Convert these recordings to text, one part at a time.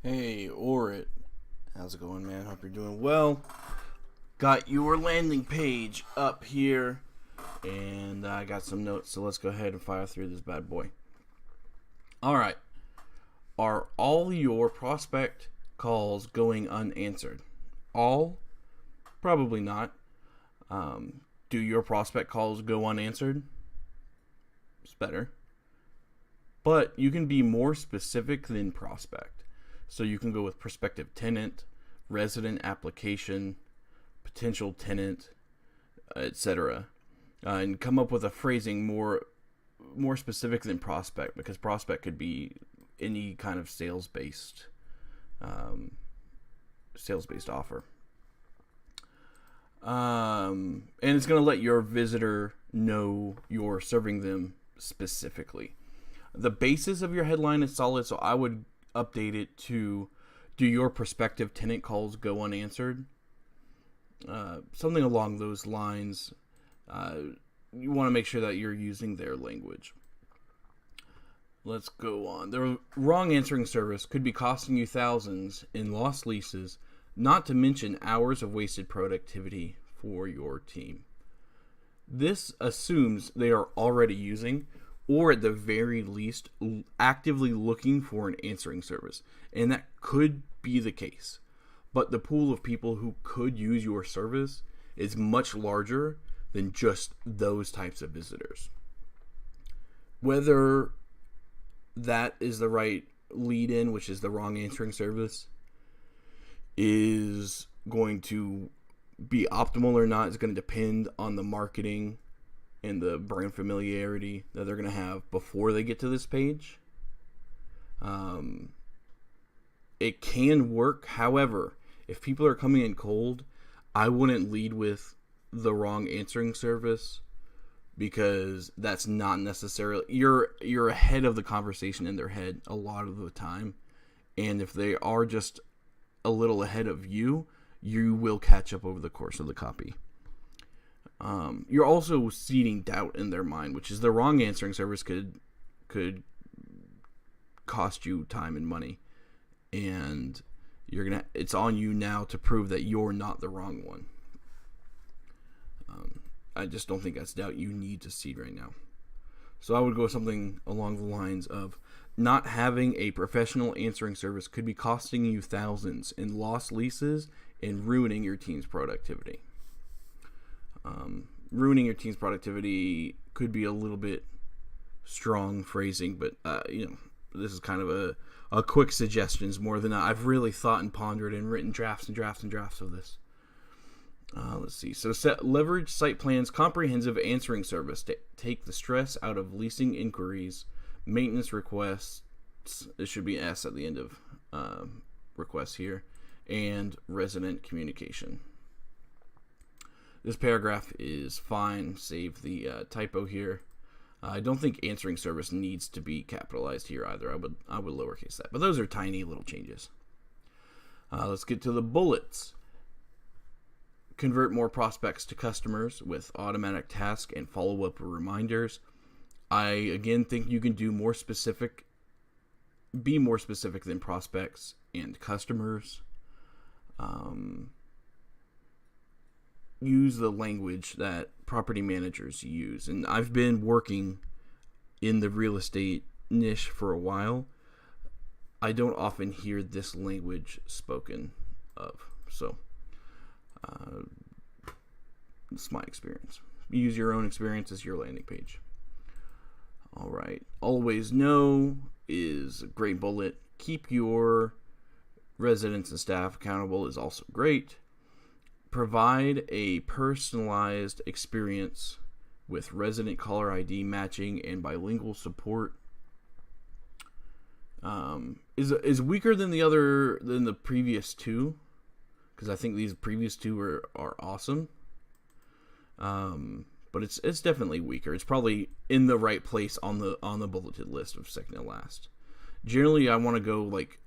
Hey, Orit. How's it going, man? Hope you're doing well. Got your landing page up here, and I got some notes, so let's go ahead and fire through this bad boy. Alright. Are all your prospect calls going unanswered? All? Probably not. Do your prospect calls go unanswered? It's better. But you can be more specific than prospect. So you can go with prospective tenant, resident application, potential tenant, etc., and come up with a phrasing more specific than prospect, because prospect could be any kind of sales based offer. And it's going to let your visitor know you're serving them specifically. The basis of your headline is solid, so I would update it to, do your prospective tenant calls go unanswered? Something along those lines. You want to make sure that you're using their language. Let's go on. The wrong answering service could be costing you thousands in lost leases, not to mention hours of wasted productivity for your team. This assumes they are already using, or at the very least, actively looking for an answering service. And that could be the case. But the pool of people who could use your service is much larger than just those types of visitors. Whether that is the right lead in, which is the wrong answering service, is going to be optimal or not is going to depend on the marketing and the brand familiarity that they're going to have before they get to this page. It can work. However, if people are coming in cold, I wouldn't lead with the wrong answering service, because that's not necessarily, you're ahead of the conversation in their head a lot of the time. And if they are just a little ahead of you, you will catch up over the course of the copy. You're also seeding doubt in their mind, which is the wrong answering service could cost you time and money, and it's on you now to prove that you're not the wrong one. I just don't think that's doubt you need to seed right now. So I would go something along the lines of, not having a professional answering service could be costing you thousands in lost leases and ruining your team's productivity. Ruining your team's productivity could be a little bit strong phrasing, but this is kind of a quick suggestions more than I've really thought and pondered and written drafts and drafts and drafts of this. Let's see. So leverage SightPlan's comprehensive answering service to take the stress out of leasing inquiries, maintenance requests. It should be S at the end of requests here, and resident communication. This paragraph is fine. Save the typo here. I don't think answering service needs to be capitalized here either. I would lowercase that. But those are tiny little changes. Let's get to the bullets. Convert more prospects to customers with automatic task and follow-up reminders. I again think you can do more specific, be more specific than prospects and customers. Use the language that property managers use. And I've been working in the real estate niche for a while. I don't often hear this language spoken of. So, it's my experience. Use your own experience as your landing page. All right. Always know is a great bullet. Keep your residents and staff accountable is also great. Provide a personalized experience with resident caller ID matching and bilingual support. Is weaker than the previous two, because I think these previous two are awesome. But it's definitely weaker. It's probably in the right place on the bulleted list of second to last. Generally, I want to go like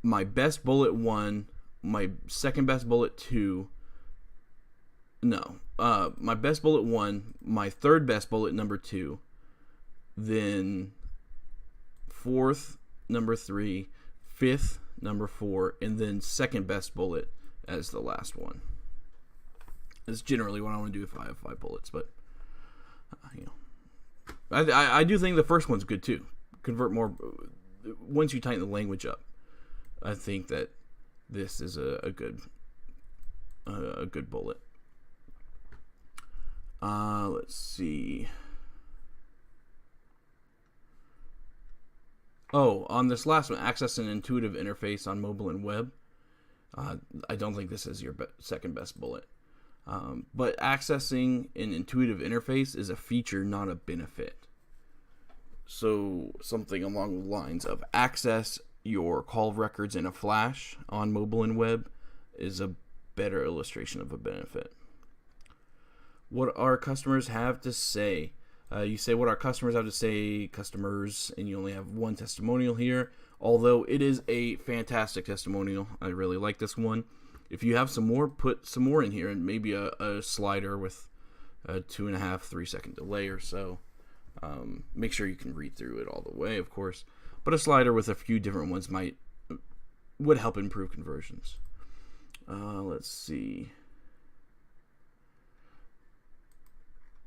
my best bullet 1, my second best bullet 2. No, my best bullet 1, my third best bullet number 2, then fourth number 3, fifth, number 4, and then second best bullet as the last one. That's generally what I want to do if I have 5 bullets, but I do think the first one's good too. Convert more once you tighten the language up. I think that this is a good bullet. Let's see. Oh, on this last one, access an intuitive interface on mobile and web. I don't think this is your second best bullet. But accessing an intuitive interface is a feature, not a benefit. So something along the lines of access your call records in a flash on mobile and web is a better illustration of a benefit. What our customers have to say. You say what our customers have to say, customers, and you only have one testimonial here. Although it is a fantastic testimonial. I really like this one. If you have some more, put some more in here, and maybe a slider with a 2.5, 3 second delay or so. Make sure you can read through it all the way, of course. But a slider with a few different ones would help improve conversions. Let's see.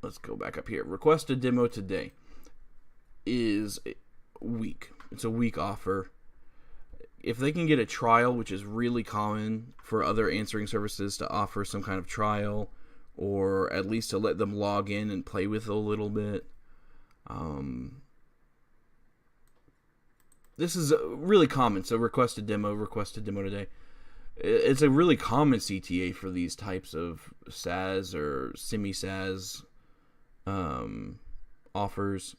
Let's go back up here. Request a demo today is weak. It's a weak offer. If they can get a trial, which is really common for other answering services to offer some kind of trial, or at least to let them log in and play with it a little bit. This is really common. So request a demo today. It's a really common CTA for these types of SaaS or semi-SaaS offers.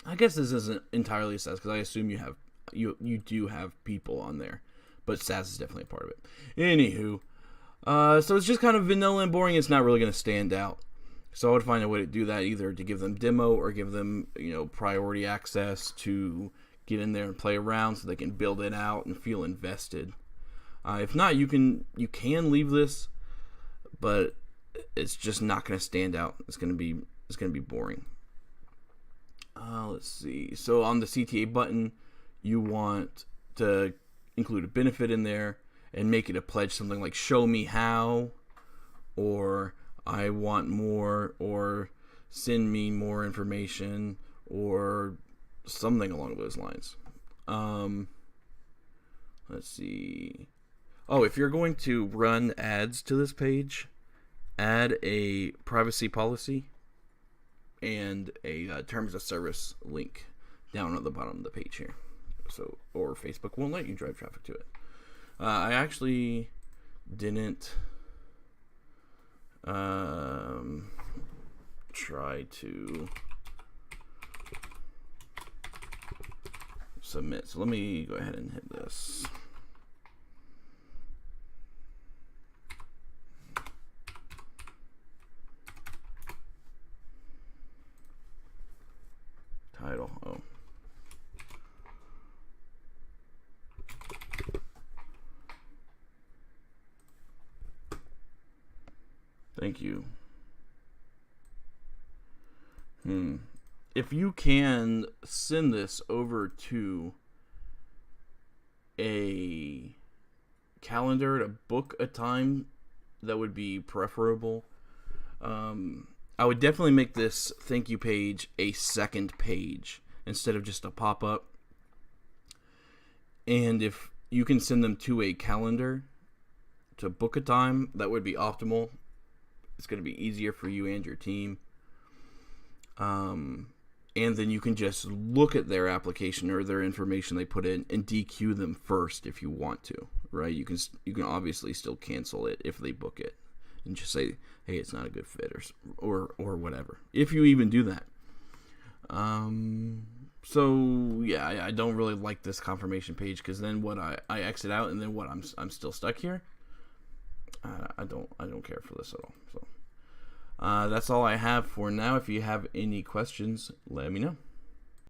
I guess this isn't entirely SaaS because I assume you do have people on there, but SaaS is definitely a part of it. Anywho, so it's just kind of vanilla and boring. It's not really going to stand out. So I would find a way to do that, either to give them demo or give them priority access to get in there and play around so they can build it out and feel invested. If not, you can leave this, but it's just not going to stand out. It's going to be boring. Let's see. So on the CTA button, you want to include a benefit in there and make it a pledge, something like "show me how," or "I want more," or "send me more information," or something along those lines. Let's see. Oh, if you're going to run ads to this page, add a privacy policy and a terms of service link down at the bottom of the page here. So, or Facebook won't let you drive traffic to it. I actually didn't try to submit. So let me go ahead and hit this. Title. Oh. Thank you. If you can send this over to a calendar to book a time, that would be preferable. I would definitely make this thank you page a second page instead of just a pop-up. And if you can send them to a calendar to book a time, that would be optimal. It's going to be easier for you and your team. And then you can just look at their application or their information they put in and DQ them first if you want to, right? You can obviously still cancel it if they book it and just say, hey, it's not a good fit or whatever, if you even do that. So yeah, I don't really like this confirmation page, because then what I exit out, and then what I'm still stuck here. I don't care for this at all. So that's all I have for now. If you have any questions, let me know.